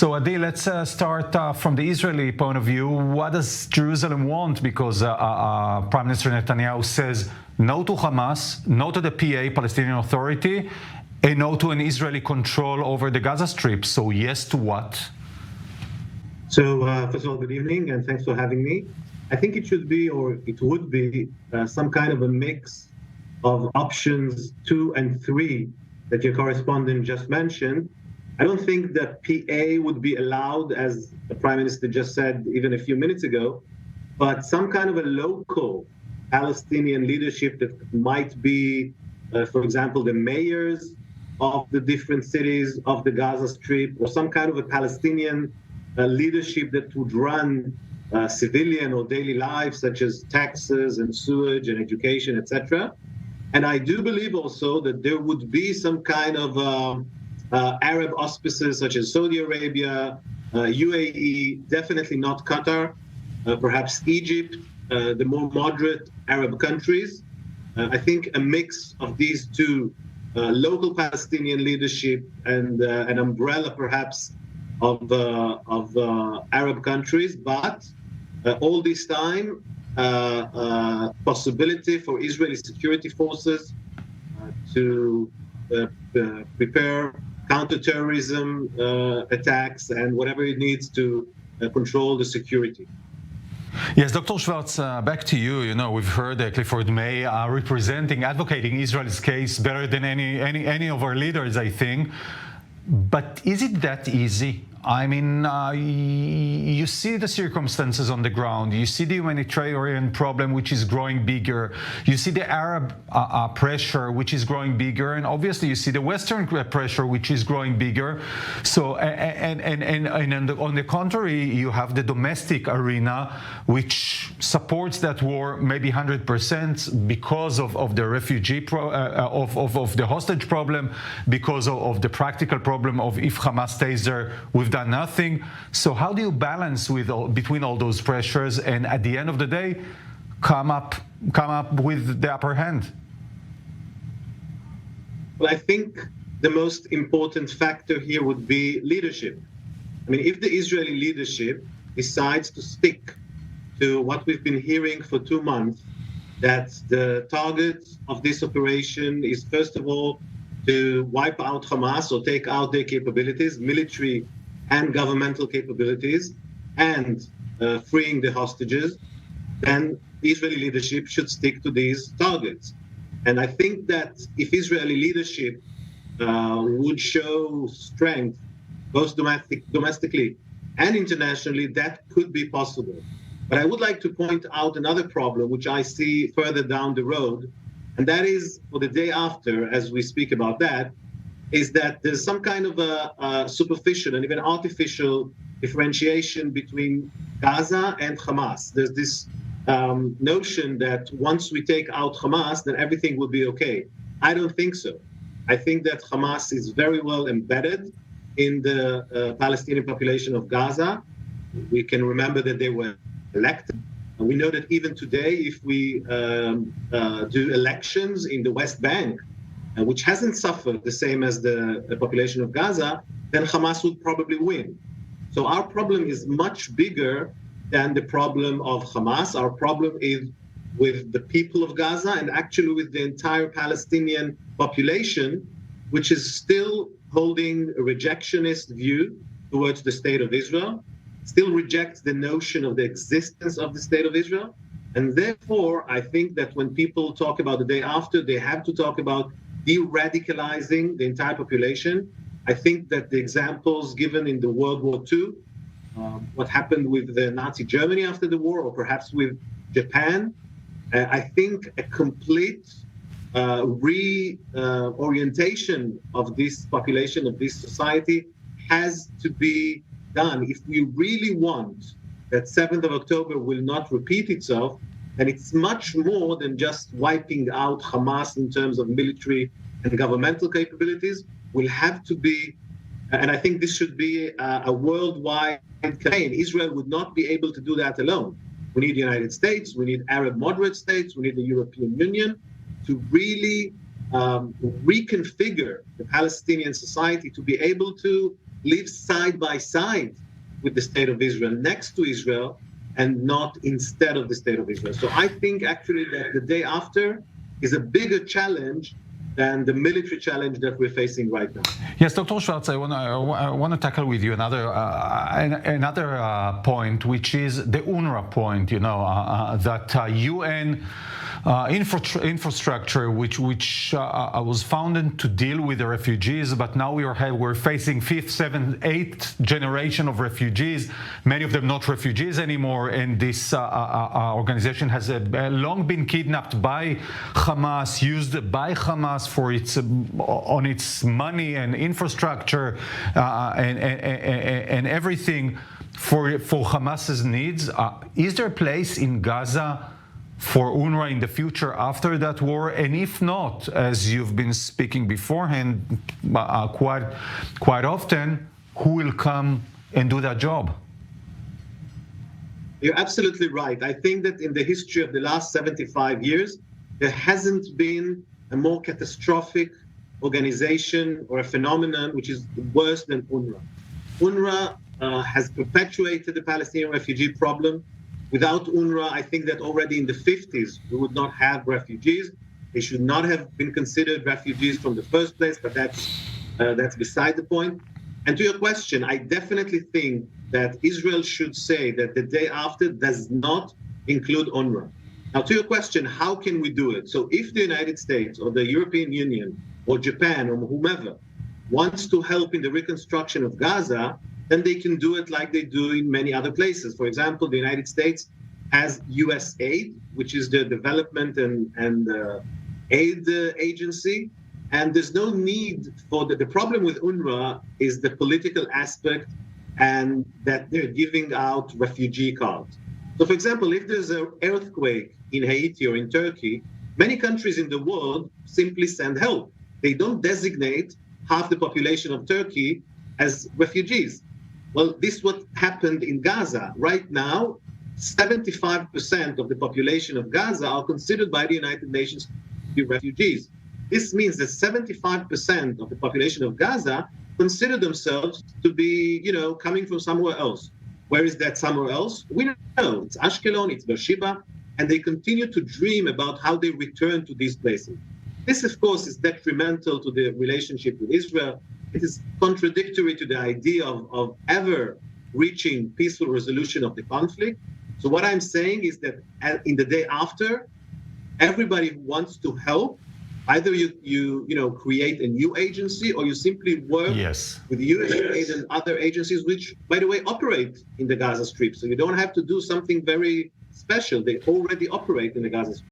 So Adi, let's start from the Israeli point of view. What does Jerusalem want? Because Prime Minister Netanyahu says no to Hamas, no to the PA, Palestinian Authority, and no to an Israeli control over the Gaza Strip. So yes to what? So first of all, good evening, and thanks for having me. I think it should be, or it would be, some kind of a mix of options 2 and 3 that your correspondent just mentioned. I don't think that PA would be allowed, as the Prime Minister just said even a few minutes ago, but some kind of a local Palestinian leadership that might be, for example, the mayors of the different cities of the Gaza Strip, or some kind of a Palestinian leadership that would run civilian or daily lives, such as taxes and sewage and education, etc. And I do believe also that there would be some kind of Arab auspices such as Saudi Arabia, UAE, definitely not Qatar, perhaps Egypt, the more moderate Arab countries. I think a mix of these two, local Palestinian leadership and an umbrella perhaps of Arab countries, but all this time possibility for Israeli security forces to prepare counterterrorism attacks and whatever it needs to control the security. Yes, Dr. Schwartz, back to you. You know, we've heard Clifford May advocating Israel's case better than any of our leaders, I think. But is it that easy? I mean, you see the circumstances on the ground. You see the humanitarian problem, which is growing bigger. You see the Arab pressure, which is growing bigger. And obviously, you see the Western pressure, which is growing bigger. So, on the contrary, you have the domestic arena, which supports that war maybe 100% because of the refugee, of the hostage problem, because of the practical problem of if Hamas stays there, we've done nothing. So how do you balance between all those pressures and at the end of the day come up with the upper hand? Well, I think the most important factor here would be leadership. I mean, if the Israeli leadership decides to stick to what we've been hearing for 2 months, that the target of this operation is first of all to wipe out Hamas or take out their capabilities, military and governmental capabilities, and freeing the hostages, then the Israeli leadership should stick to these targets. And I think that if Israeli leadership would show strength, both domestically and internationally, that could be possible. But I would like to point out another problem, which I see further down the road, and that is for the day after, as we speak about that, is that there's some kind of a superficial and even artificial differentiation between Gaza and Hamas. There's this notion that once we take out Hamas, then everything will be okay. I don't think so. I think that Hamas is very well embedded in the Palestinian population of Gaza. We can remember that they were elected. And we know that even today, if we do elections in the West Bank, which hasn't suffered the same as the population of Gaza, then Hamas would probably win. So our problem is much bigger than the problem of Hamas. Our problem is with the people of Gaza and actually with the entire Palestinian population, which is still holding a rejectionist view towards the state of Israel, still rejects the notion of the existence of the state of Israel. And therefore, I think that when people talk about the day after, they have to talk about de-radicalizing the entire population. I think that the examples given in the World War II, what happened with the Nazi Germany after the war, or perhaps with Japan, I think a complete reorientation of this population, of this society, has to be done. If we really want that 7th of October will not repeat itself, and it's much more than just wiping out Hamas in terms of military and governmental capabilities, will have to be, and I think this should be a worldwide campaign. Israel would not be able to do that alone. We need the United States, we need Arab moderate states, we need the European Union to really reconfigure the Palestinian society to be able to live side by side with the state of Israel, next to Israel, and not instead of the state of Israel. So I think actually that the day after is a bigger challenge than the military challenge that we're facing right now. Yes, Dr. Schwartz, I want to tackle with you another point, which is the UNRWA point. That UN infrastructure, which was founded to deal with the refugees, but now we're facing 5th, 7th, 8th generation of refugees. Many of them not refugees anymore, and this organization has long been kidnapped by Hamas, used by Hamas for on its money and infrastructure and everything for Hamas's needs. Is there a place in Gaza for UNRWA in the future after that war? And if not, as you've been speaking beforehand quite often, who will come and do that job? You're absolutely right. I think that in the history of the last 75 years, there hasn't been a more catastrophic organization or a phenomenon which is worse than UNRWA. UNRWA has perpetuated the Palestinian refugee problem. Without UNRWA, I think that already in the 50s, we would not have refugees. They should not have been considered refugees from the first place, but that's beside the point. And to your question, I definitely think that Israel should say that the day after does not include UNRWA. Now, to your question, how can we do it? So if the United States or the European Union or Japan or whomever wants to help in the reconstruction of Gaza, then they can do it like they do in many other places. For example, the United States has USAID, which is the development and aid agency. And there's no need for the problem with UNRWA is the political aspect and that they're giving out refugee cards. So, for example, if there's an earthquake in Haiti or in Turkey, many countries in the world simply send help. They don't designate half the population of Turkey as refugees. Well, this is what happened in Gaza. Right now, 75% of the population of Gaza are considered by the United Nations to be refugees. This means that 75% of the population of Gaza consider themselves to be, coming from somewhere else. Where is that somewhere else? We don't know. It's Ashkelon, it's Beersheba, and they continue to dream about how they return to these places. This, of course, is detrimental to the relationship with Israel. It is contradictory to the idea of ever reaching peaceful resolution of the conflict. So what I'm saying is that in the day after, everybody who wants to help, either you create a new agency or you simply work with USAID and other agencies, which, by the way, operate in the Gaza Strip. So you don't have to do something very special. They already operate in the Gaza Strip.